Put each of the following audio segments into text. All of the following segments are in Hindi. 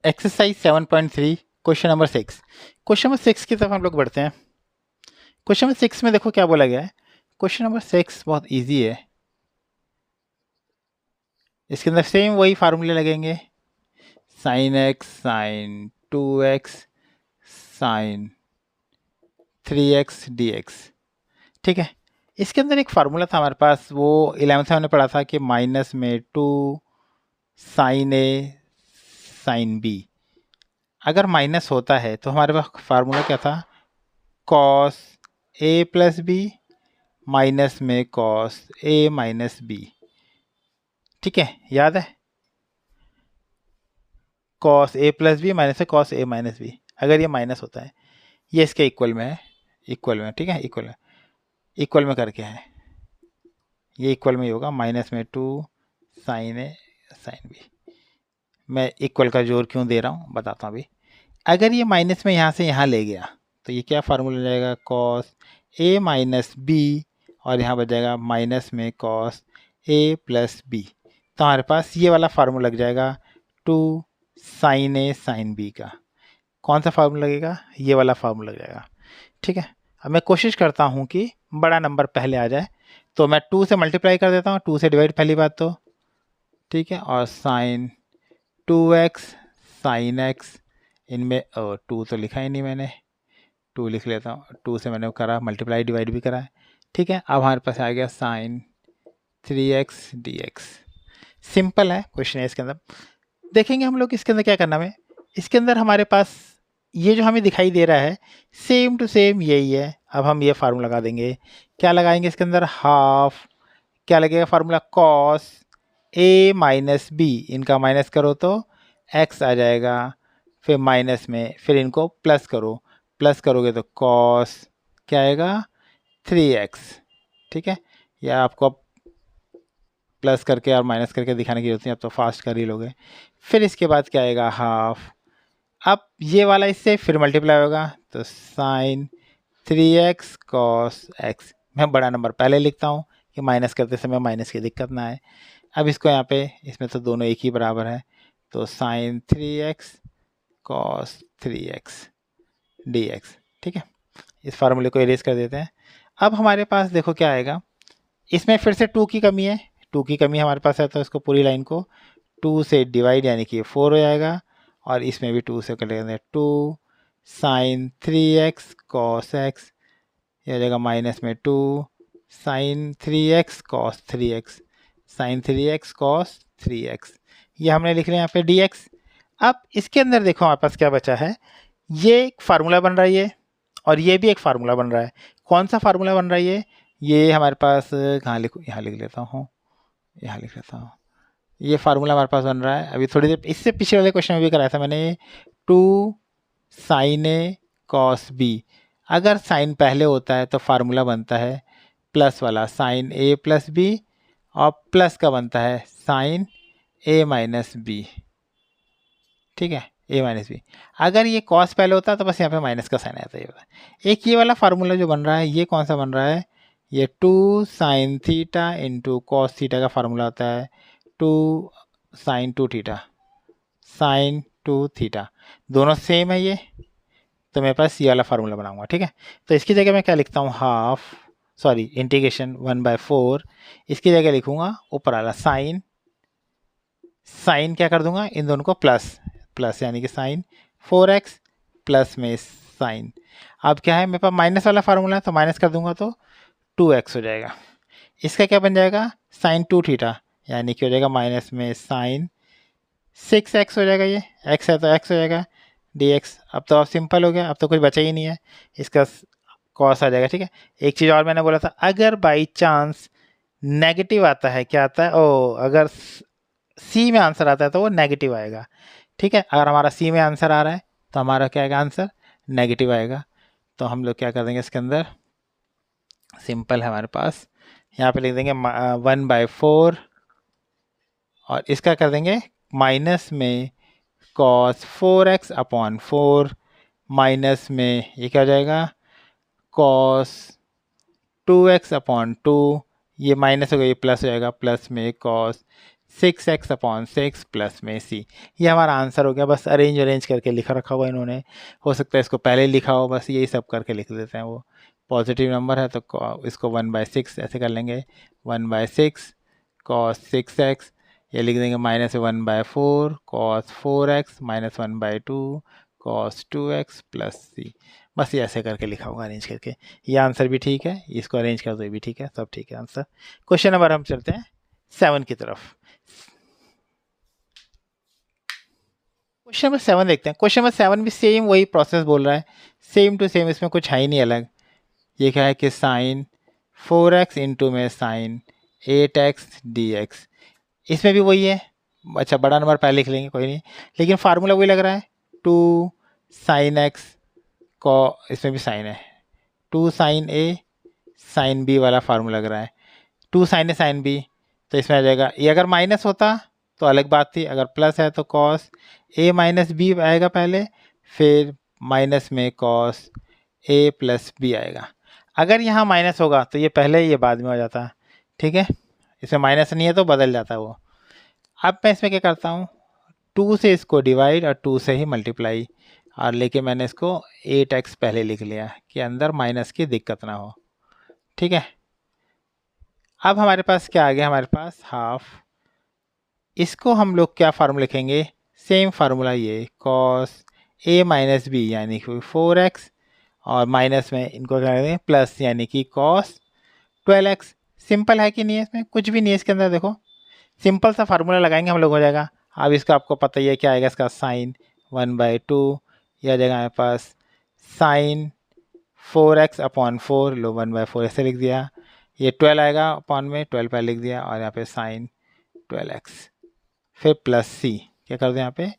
Exercise 7.3 question number 6। Question number 6 की तरफ हम लोग बढ़ते हैं। क्वेश्चन नंबर 6 में देखो क्या बोला गया है। क्वेश्चन नंबर 6 बहुत इजी है। इसके अंदर सेम वही फार्मूले लगेंगे, sine x sine 2x sine 3x dx। ठीक है, इसके अंदर एक फार्मूला था हमारे पास, वो 11th में हमने पढ़ा था कि माइनस में 2 साइन ए साइन बी। अगर माइनस होता है तो हमारे पास फार्मूला क्या था, cos A plus B minus में कॉस ए माइनस बी। ठीक है, याद है, cos A plus B minus में कॉस ए माइनस बी। अगर ये माइनस होता है, ये इसके इक्वल में है, इक्वल में, ठीक है, इक्वल में, इक्वल में करके है, ये इक्वल में ही होगा, माइनस में 2 साइन ए साइन बी। मैं इक्वल का जोर क्यों दे रहा हूँ बताता हूँ अभी। अगर ये माइनस में यहाँ से यहाँ ले गया तो ये क्या फार्मूला जाएगा, कॉस ए माइनस बी, और यहाँ बच जाएगा माइनस में कॉस ए प्लस बी। तो हमारे पास ये वाला फार्मूला लग जाएगा 2 साइन ए साइन बी का। कौन सा फार्मूला लगेगा, ये वाला फार्मूला लग जाएगा। ठीक है, अब मैं कोशिश करता हूँ कि बड़ा नंबर पहले आ जाए, तो मैं 2 से मल्टीप्लाई कर देता हूँ, 2 से डिवाइड पहली बात तो, ठीक है, और साइन 2x साइन एक्स, इनमें 2 तो लिखा ही नहीं मैंने, 2 लिख लेता हूँ, 2 से मैंने करा मल्टीप्लाई डिवाइड भी करा है। ठीक है, अब हमारे पास आ गया साइन 3x dx। सिंपल है क्वेश्चन है। इसके अंदर देखेंगे हम लोग, इसके अंदर क्या करना है, इसके अंदर हमारे पास ये जो हमें दिखाई दे रहा है सेम टू सेम यही है। अब हम ये फार्मूला लगा देंगे, क्या लगाएंगे इसके अंदर, हाफ, क्या लगेगा formula, cos A minus B, इनका माइनस करो तो x आ जाएगा, फिर माइनस में, फिर इनको प्लस करो, प्लस करोगे तो कॉस क्या आएगा 3x। ठीक है, या आपको अब प्लस करके और माइनस करके दिखाने की जरूरत नहीं, अब तो फास्ट कर ही लोगे। फिर इसके बाद क्या आएगा, हाफ, अब ये वाला इससे फिर मल्टीप्लाई होगा तो साइन 3x कॉस x। मैं बड़ा नंबर पहले लिखता हूँ कि माइनस करते समय माइनस की दिक्कत ना आए। अब इसको यहाँ पे, इसमें तो दोनों एक ही बराबर है, तो sign 3x cos 3x dx। ठीक है, इस फार्मूले को इरेज कर देते हैं। अब हमारे पास देखो क्या आएगा, इसमें फिर से 2 की कमी है, 2 की कमी हमारे पास है, तो इसको पूरी लाइन को 2 से डिवाइड यानी कि 4 हो जाएगा, और इसमें भी 2 से कर लेंगे, 2 साइन 3x कॉस x, ये हो जाएगा माइनस में 2 sign 3x cos 3x, sign 3x cos 3x, ये हमने लिख लिया यहाँ पे dx। अब इसके अंदर देखो हमारे पास क्या बचा है, ये एक फार्मूला बन रहा है ये, और ये भी एक फार्मूला बन रहा है। कौन सा फार्मूला बन रहा है ये हमारे पास, कहाँ लिखूँ, यहाँ लिख लेता हूँ, यहाँ लिख लेता हूँ। ये फार्मूला हमारे पास बन रहा है, अभी थोड़ी देर इससे पिछले वाले क्वेश्चन में भी कराया था मैंने, 2 साइन ए कॉस बी। अगर साइन पहले होता है तो फार्मूला बनता है प्लस वाला, साइन ए प्लस बी, और प्लस का बनता है साइन ए माइनस बी। ठीक है, ए माइनस बी। अगर ये कॉस पहले होता है तो बस यहाँ पे माइनस का साइन आता है। ये एक ये वाला फार्मूला जो बन रहा है, ये कौन सा बन रहा है, ये 2 sine theta into cos theta का फार्मूला होता है, 2 साइन 2 थीटा साइन 2 थीटा, दोनों सेम है ये, तो मेरे पास ये वाला फार्मूला बनाऊंगा। ठीक है, तो इसकी जगह मैं क्या लिखता हूँ, हाफ, सॉरी इंटीग्रेशन 1/4, इसकी जगह लिखूंगा ऊपर वाला साइन, साइन क्या कर दूंगा, इन दोनों को प्लस, प्लस यानी कि साइन 4x प्लस में साइन, अब क्या है मेरे पास माइनस वाला फार्मूला है तो माइनस कर दूंगा तो 2x हो जाएगा। इसका क्या बन जाएगा, साइन 2 थीटा, यानी कि हो जाएगा माइनस में साइन 6x हो जाएगा, ये x है तो x हो जाएगा dx। अब तो अब सिंपल हो गया, अब तो कुछ बचा ही नहीं है, इसका कॉस आ जाएगा। ठीक है, एक चीज़ और मैंने बोला था, अगर बाई चांस नेगेटिव आता है, क्या आता है, ओ अगर सी में आंसर आता है तो वो नेगेटिव आएगा। ठीक है, अगर हमारा सी में आंसर आ रहा है तो हमारा क्या आएगा, आंसर नेगेटिव आएगा। तो हम लोग क्या कर देंगे इसके अंदर, सिंपल है हमारे पास, यहाँ पे लिख देंगे 1/4, और इसका कर देंगे माइनस में कॉस 4x अपॉन 4, माइनस में ये क्या हो जाएगा, कॉस 2x अपॉन 2, ये माइनस हो गया, ये प्लस हो जाएगा, प्लस में कॉस 6x/6 प्लस में c। ये हमारा आंसर हो गया। बस अरेंज करके लिखा रखा हुआ इन्होंने, हो सकता है इसको पहले लिखा हो, बस यही सब करके लिख देते हैं। वो पॉजिटिव नंबर है तो इसको 1/6 ऐसे कर लेंगे, 1/6 cos 6x, ये लिख देंगे -1/4 cos 4x -1/2 cos 2x plus c। बस ये ऐसे करके लिखा होगा अरेंज करके। ये आंसर भी ठीक है, इसको अरेंज कर दो, ये भी ठीक है, सब ठीक है आंसर। क्वेश्चन नंबर हम चलते हैं 7 की तरफ। क्वेश्चन नंबर 7 देखते हैं। क्वेश्चन नंबर 7 भी सेम वही प्रोसेस बोल रहा है, सेम टू सेम, इसमें कुछ है ही नहीं अलग। ये क्या है कि साइन 4x इंटू में साइन 8x dx, इसमें भी वही है। अच्छा, बड़ा नंबर पहले लिख लेंगे, कोई नहीं, लेकिन फार्मूला वही लग रहा है, 2 साइन x को, इसमें भी साइन है, 2 साइन a साइन b वाला फार्मूला लग रहा है, 2 साइन a साइन b, तो इसमें आ जाएगा। ये अगर माइनस होता तो अलग बात थी, अगर प्लस है तो कॉस a माइनस बी आएगा पहले, फिर माइनस में कॉस a प्लस बी आएगा। अगर यहाँ माइनस होगा तो ये पहले, ये बाद में हो जाता, ठीक है। इसमें माइनस नहीं है तो बदल जाता है वो। अब मैं इसमें क्या करता हूँ, 2 से इसको डिवाइड और 2 से ही मल्टीप्लाई, और लेके मैंने इसको 8x पहले लिख लिया कि अंदर माइनस की दिक्कत ना हो, ठीक है। अब हमारे पास क्या आ गया, हमारे पास हाफ, इसको हम लोग क्या फार्मूला लिखेंगे, सेम फार्मूला, ये कॉस a माइनस बी यानी कि 4x, और माइनस में इनको क्या करेंगे प्लस यानी कि कॉस 12x। सिंपल है कि नहीं है, इसमें कुछ भी नहीं है इसके अंदर, देखो सिंपल सा फार्मूला लगाएंगे हम लोग, हो जाएगा। अब इसका आपको पता ही है क्या आएगा, इसका साइन 1/2, यह आ जाएगा हमारे पास साइन 4x/4, लो 1/4 ऐसे लिख दिया, ये 12 आएगा अपॉन में 12 पहले लिख दिया, और यहाँ पे साइन 12x, फिर प्लस सी, क्या कर दें यहाँ पे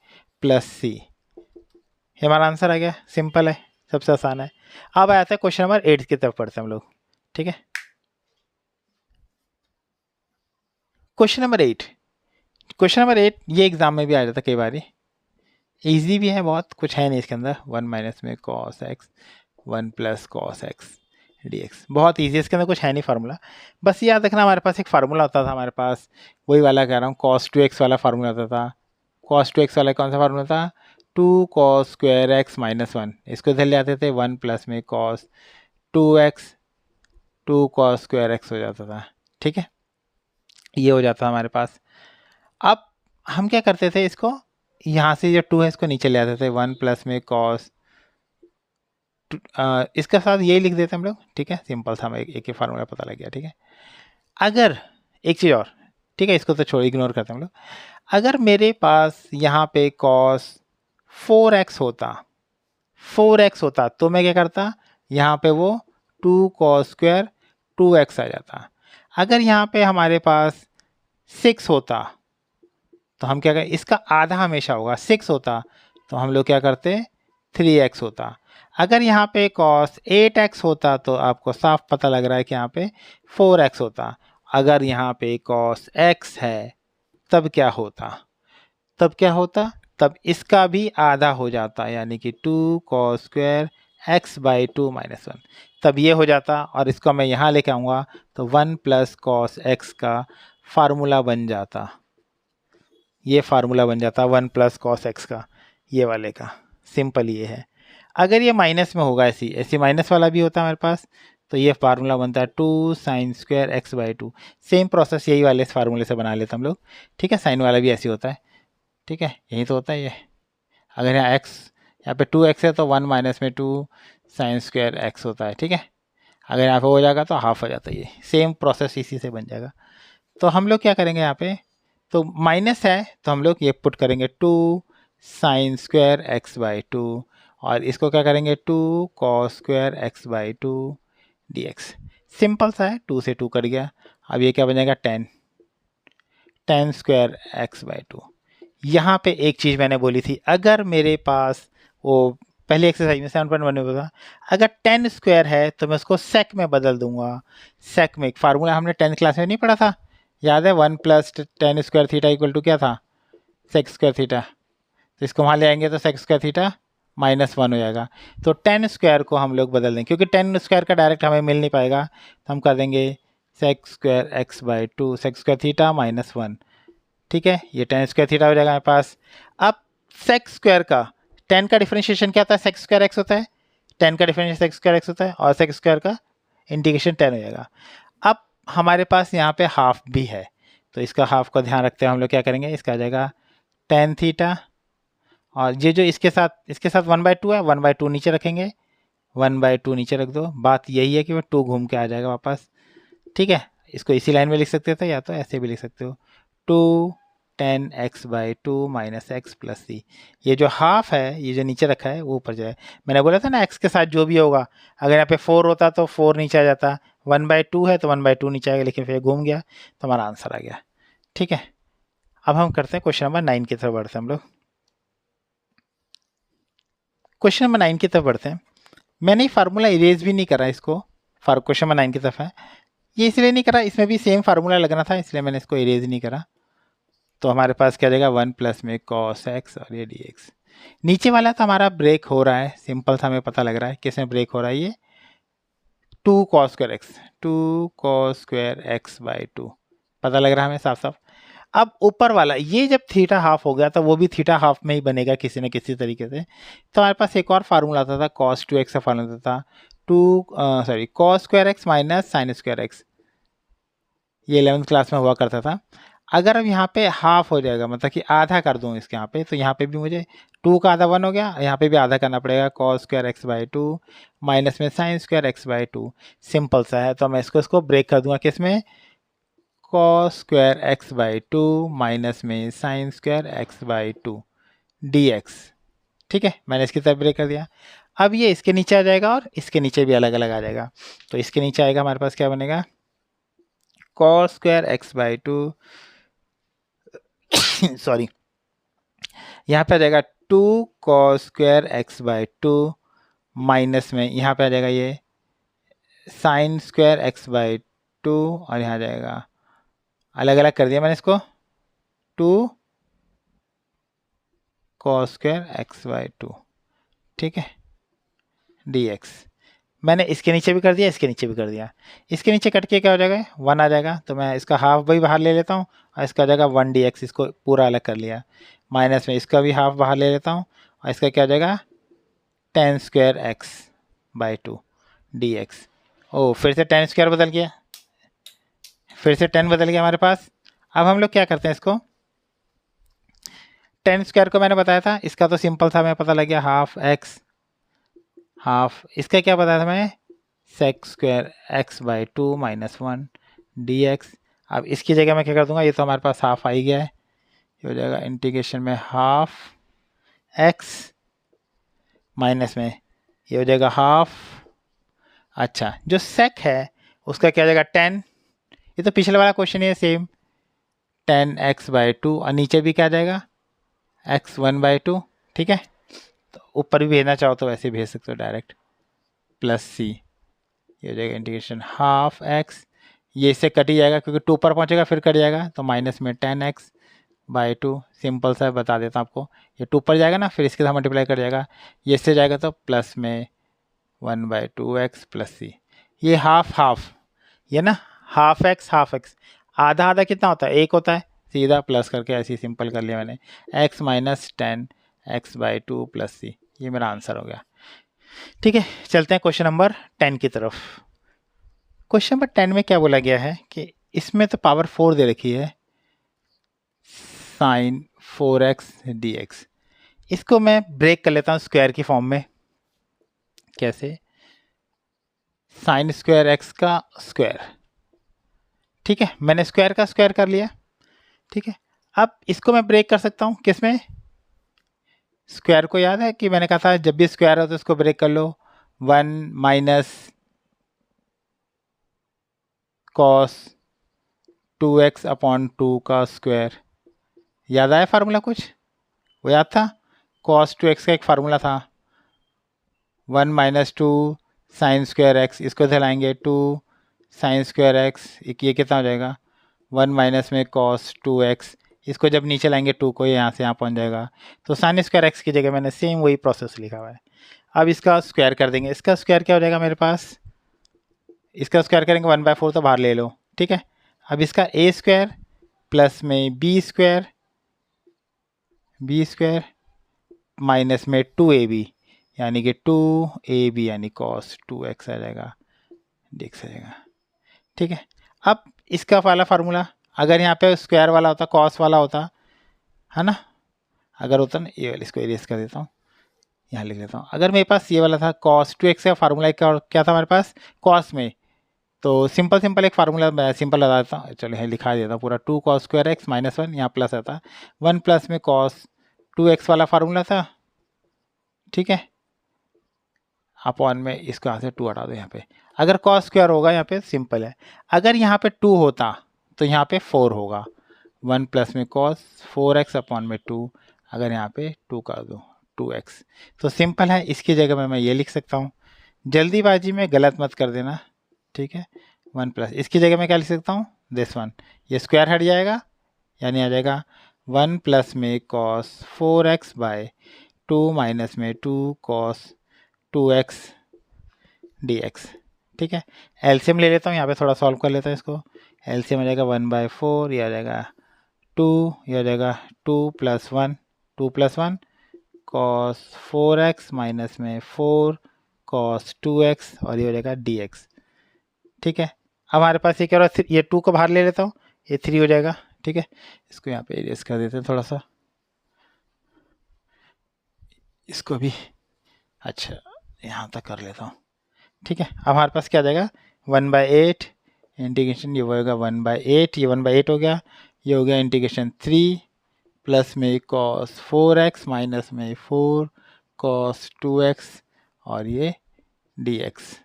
प्लस सी, ये हमारा आंसर आ गया। सिंपल है, सबसे आसान है। अब आया था क्वेश्चन नंबर 8 की तरफ पढ़ते हैं हम लोग, ठीक है। क्वेश्चन नंबर 8, क्वेश्चन नंबर 8 ये एग्जाम में भी आ जाता कई बार, इजी भी है बहुत, कुछ है नहीं इसके अंदर, 1 माइनस में cos x 1 plus cos x dx, बहुत ईजी है, इसके अंदर कुछ है नहीं फार्मूला। बस याद रखना हमारे पास एक फार्मूला होता था, हमारे पास वही वाला कह रहा हूँ, cos 2x वाला फार्मूला होता था। cos 2x वाला कौन सा फार्मूला था, 2 cos स्क्वायर एक्स माइनस 1, इसको इधर ले आते थे, 1 प्लस में cos 2x 2 cos square x हो जाता था, ठीक है, ये हो जाता था हमारे पास। अब हम क्या करते थे, इसको यहाँ से जो 2 है इसको नीचे ले आते थे, 1 प्लस में cos, इसका साथ यही लिख देते हम लोग, ठीक है, सिंपल सा, हमें एक ही फार्मूला पता लग गया, ठीक है। अगर एक चीज़ और, ठीक है, इसको तो छोड़ इग्नोर करते हैं हम लोग। अगर मेरे पास यहाँ पे cos 4x होता, 4x होता, तो मैं क्या करता, यहाँ पे वो 2 cos स्क्वायर 2x आ जाता। अगर यहाँ पे हमारे पास 6 होता तो हम क्या करें, इसका आधा हमेशा होगा, 6 होता तो हम लोग क्या करते 3x होता। अगर यहाँ पे cos 8x होता तो आपको साफ पता लग रहा है कि यहाँ पे 4x होता। अगर यहाँ पे cos x है तब क्या होता, तब इसका भी आधा हो जाता, यानी कि 2 cos स्क्वायर x/2 माइनस 1, तब ये हो जाता, और इसको मैं यहाँ लेके आऊँगा तो 1 प्लस cos x का फार्मूला बन जाता, ये फार्मूला बन जाता 1 प्लस cos x का, ये वाले का, सिंपल ये है। अगर ये माइनस में होगा, ऐसी माइनस वाला भी होता है हमारे पास, तो ये फार्मूला बनता है 2 sine square x/2। Same process यही वाले इस फार्मूले से बना लेते हम लोग, ठीक है। साइन वाला भी ऐसे होता है, ठीक है, यही तो होता है ये। अगर यहाँ x, यहाँ पे 2x है तो 1 माइनस में 2 साइन स्क्वायर x होता है, ठीक है। अगर यहाँ पे हो जाएगा तो हाफ हो जाता है, ये सेम प्रोसेस इसी से बन जाएगा। तो हम लोग क्या करेंगे यहाँ पे, तो माइनस है तो हम लोग ये पुट करेंगे 2 साइन स्क्वायर x/2, और इसको क्या करेंगे 2 cos square x/2 dx। Simple सा है, 2 से 2 कट गया। अब ये क्या बन जाएगा 10 स्क्वायर x/2। यहाँ पे एक चीज़ मैंने बोली थी, अगर मेरे पास वो पहली एक्सरसाइज में 7.1 में बोला, अगर 10 स्क्वायर है तो मैं उसको सेक में बदल दूंगा। सेक में एक फार्मूला हमने 10th क्लास में नहीं पढ़ा था, याद है, 1 plus 10 square theta equal to क्या था, सेक स्क्वायर थीटा। तो इसको वहाँ ले आएंगे तो सेक स्क्वायर थीटा -1 हो जाएगा। तो 10 स्क्वायर को हम लोग बदल देंगे, क्योंकि 10 स्क्वायर का डायरेक्ट हमें मिल नहीं पाएगा, तो हम कर देंगे sec square x/2 sec square theta -1, ठीक है, ये टेन स्क्वायर थीटा हो जाएगा मेरे पास। अब सेक स्क्वायर का, टेन का डिफरेंशिएशन क्या होता है, सेक स्क्वायर एक्स होता है, टेन का डिफरेंशिएशन सेक स्क्वायर एक्स होता है, और सेक स्क्वायर का इंटीग्रेशन टेन हो जाएगा। अब हमारे पास यहाँ पे हाफ भी है, तो इसका हाफ का ध्यान रखते हुए हम लोग क्या करेंगे, इसका आ जाएगा टेन थीटा, और ये जो इसके साथ 1/2 है, 1/2 नीचे रखेंगे, 1/2 नीचे रख दो। बात यही है कि वो 2 घूम के आ जाएगा वापस, ठीक है। इसको इसी लाइन में लिख सकते थे या तो ऐसे भी लिख सकते हो, 2 10x/2 माइनस एक्स प्लस सी। ये जो हाफ है, ये जो नीचे रखा है वो ऊपर जाए। मैंने बोला था ना एक्स के साथ जो भी होगा, अगर यहाँ पे 4 होता तो 4 नीचे आ जाता, 1/2 है तो 1/2 नीचे आएगा, लेकिन फिर घूम गया तो हमारा आंसर आ गया, ठीक है। अब हम करते हैं क्वेश्चन नंबर 9 की तरफ बढ़ते हैं हम लोग। क्वेश्चन नंबर 9 की तरफ बढ़ते हैं। मैंने फार्मूला इरेज भी नहीं करा इसको, क्वेश्चन नंबर 9 की तरफ है, ये इसलिए नहीं करा, इसमें भी सेम फार्मूला लगना था, इसलिए मैंने इसको इरेज नहीं करा। तो हमारे पास क्या जाएगा, 1 प्लस में कॉस एक्स और ये डी एक्स। नीचे वाला तो हमारा ब्रेक हो रहा है, सिंपल सा हमें पता लग रहा है किसमें ब्रेक हो रहा है, ये 2 cos square x, 2 cos square x/2 पता लग रहा है हमें साफ साफ। अब ऊपर वाला ये जब थीटा हाफ हो गया तो वो भी थीटा हाफ में ही बनेगा किसी न किसी तरीके से। तो हमारे पास एक और फार्मूला आता था, cos 2x का फार्मूला था, cos square x minus sine square x, ये 11th क्लास में हुआ करता था। अगर अब यहाँ पे हाफ हो जाएगा, मतलब कि आधा कर दूँ इसके यहाँ पे, तो यहाँ पे भी मुझे 2 का आधा 1 हो गया, यहाँ पे भी आधा करना पड़ेगा, cos स्क्वायर x/2 माइनस में साइन स्क्वायर x/2। सिंपल सा है, तो मैं इसको ब्रेक कर दूंगा किसमें, cos स्क्वायर x/2 माइनस में साइन स्क्वायर x/2 dx, ठीक है। मैंने इसकी तरफ ब्रेक कर दिया। अब ये इसके नीचे आ जाएगा और इसके नीचे भी अलग अलग आ जाएगा। तो इसके नीचे आएगा हमारे पास क्या बनेगा, cos स्क्वायर x/2 सॉरी, यहाँ पे आ जाएगा 2 cos स्क्वायर x/2 माइनस में यहाँ पे आ जाएगा ये साइन स्क्वायर x/2, और यहाँ जाएगा, अलग अलग कर दिया मैंने इसको, 2 cos स्क्वायर x/2, ठीक है, dx। मैंने इसके नीचे भी कर दिया, इसके नीचे भी कर दिया। इसके नीचे कट के क्या हो जाएगा, 1 आ जाएगा, तो मैं इसका हाफ भी बाहर ले लेता हूँ, और इसका आ जाएगा 1 dx, इसको पूरा अलग कर लिया। माइनस में इसका भी हाफ बाहर ले लेता हूँ, और इसका क्या हो जाएगा, 10 स्क्वायर x/2 dx। ओ, फिर से 10 स्क्वायर बदल गया, फिर से 10 बदल गया हमारे पास। अब हम लोग क्या करते हैं, इसको 10 स्क्वायर को मैंने बताया था, इसका तो सिंपल था, हमें पता लग गया हाफ x, हाफ इसका क्या बताया था मैं, सेक स्क्वायर x/2 माइनस 1 dx। अब इसकी जगह मैं क्या कर दूंगा, ये तो हमारे पास हाफ आ ही गया है, ये हो जाएगा इंटीग्रेशन में हाफ x माइनस में ये हो जाएगा हाफ, अच्छा जो सेक है उसका क्या हो जाएगा 10, ये तो पिछले वाला क्वेश्चन ही है सेम, 10x/2, और नीचे भी क्या जाएगा x 1/2, ठीक है। तो ऊपर भी भेजना चाहो तो वैसे भेज सकते हो डायरेक्ट, प्लस सी, ये हो जाएगा इंटीग्रेशन हाफ x, ये इससे कट ही जाएगा क्योंकि 2 पर पहुंचेगा फिर कट जाएगा, तो माइनस में 10x/2, सिंपल सा बता देता हूँ आपको, ये 2 पर जाएगा ना, फिर इसके साथ मल्टीप्लाई कर जाएगा, ये इससे जाएगा तो प्लस में 1/2x प्लस सी, ये हाफ हाफ, ये ना हाफ x, आधा आधा कितना होता है, 1 होता है, सीधा प्लस करके ऐसे ही सिंपल कर लिया मैंने, x माइनस 10x/2 प्लस सी, ये मेरा आंसर हो गया, ठीक है। चलते हैं क्वेश्चन नंबर 10 की तरफ। क्वेश्चन नंबर 10 में क्या बोला गया है कि इसमें तो पावर 4 दे रखी है, साइन 4x dx, इसको मैं ब्रेक कर लेता हूँ स्क्वायर की फॉर्म में, कैसे, साइन स्क्वायर x का स्क्वायर, ठीक है, मैंने स्क्वायर का स्क्वायर कर लिया, ठीक है। अब इसको मैं ब्रेक कर सकता हूँ किसमें, स्क्वायर को याद है कि मैंने कहा था जब भी स्क्वायर हो तो इसको ब्रेक कर लो, 1 माइनस कॉस 2x/2 का स्क्वायर, याद आया फार्मूला कुछ, वो याद था, cos 2x का एक फार्मूला था, 1 माइनस 2 साइन स्क्वायर एक्स, इसको दिलाएंगे 2 साइन स्क्वायर एक्स, ये कितना हो जाएगा 1 माइनस में cos 2x, इसको जब नीचे लाएंगे 2 को, यहाँ से यहाँ पहुँच जाएगा, तो साइन स्क्वायर एक्स की जगह मैंने सेम वही प्रोसेस लिखा हुआ है। अब इसका स्क्वायर कर देंगे, इसका स्क्वायर क्या हो जाएगा मेरे पास, इसका स्क्वायर करेंगे 1/4 तो बाहर ले लो, ठीक है। अब इसका a स्क्वायर प्लस में बी स्क्वायर माइनस में 2ab यानी कि 2ab यानी cos 2x आ जाएगा, dx आ जाएगा। ठीक है, अब इसका वाला फार्मूला अगर यहाँ पे स्क्वायर वाला होता, cos वाला होता है ना, अगर होता ना, ये वाला इसको इरेज कर देता हूँ, यहाँ लिख लेता हूँ। अगर मेरे पास ये वाला था cos 2x का फार्मूला क्या था हमारे पास cos में, तो सिंपल एक फार्मूला मैं सिंपल लगा देता हूँ, चलो यहाँ लिखा देता हूँ पूरा, 2 cos स्क्वायर एक्स माइनस 1, यहाँ प्लस आता 1 प्लस में cos 2x वाला फार्मूला था। ठीक है, अपॉन में इसको यहाँ से 2 हटा दो, यहाँ पे अगर cos स्क्वायर होगा यहाँ पे सिंपल है, अगर यहाँ पे 2 होता तो यहाँ पे 4 होगा, 1 प्लस में cos 4x अपॉन में 2, अगर यहाँ पे 2 कर दो 2x, तो सिंपल है, इसकी जगह में मैं ये लिख सकता हूँ, जल्दीबाजी में गलत मत कर देना। ठीक है, 1 प्लस इसकी जगह में क्या लिख सकता हूँ, दिस वन, ये स्क्वायर हट जाएगा यानी आ जाएगा 1 प्लस में cos 4x बाय 2 माइनस में 2 cos 2x dx। ठीक है, एलसीएम ले लेता हूँ, यहाँ पे थोड़ा सॉल्व कर लेता हूँ इसको, एलसीएम आ जाएगा 1/4, ये आ जाएगा 2, ये आ जाएगा 2 प्लस 1 cos 4x माइनस में 4 cos 2x और ये हो जाएगा dx। ठीक है, अब हमारे पास ये क्या हो रहा है, ये 2 को बाहर ले लेता हूँ, ये 3 हो जाएगा। ठीक है, इसको यहाँ पे इरेज कर देते हैं थोड़ा सा, इसको भी अच्छा यहाँ तक कर लेता हूँ। ठीक है, अब हमारे पास क्या आ जाएगा 1/8 इंटीग्रेशन, ये होगा 1/8, ये 1/8 हो गया, ये हो गया इंटीग्रेशन 3 प्लस में cos 4x माइनस में 4 cos 2x और ये dx।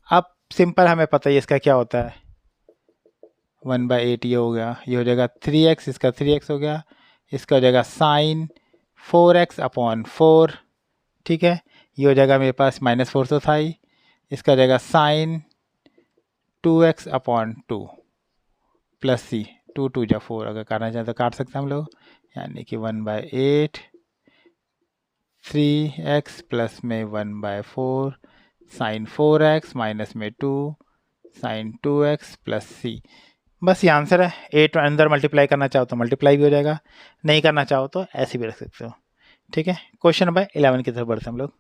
अब सिंपल हमें पता है इसका क्या होता है, 1/8 ये हो गया, ये हो जाएगा 3x, इसका 3x हो गया, इसका हो जाएगा साइन 4x अपॉन 4। ठीक है, ये हो जाएगा मेरे पास -4 तो था ही, इसका हो जाएगा साइन 2x अपॉन 2 प्लस सी, 2 2 जा 4, अगर काटना चाहें तो काट सकते हैं हम लोग, यानी कि 1/8 3x प्लस में 1/4 साइन 4x माइनस में 2 साइन 2x प्लस सी। बस ये आंसर है। 8 अंदर मल्टीप्लाई करना चाहो तो मल्टीप्लाई भी हो जाएगा, नहीं करना चाहो तो ऐसे भी रख सकते हो। ठीक है, क्वेश्चन नंबर 11 की तरफ बढ़ते हैं हम लोग।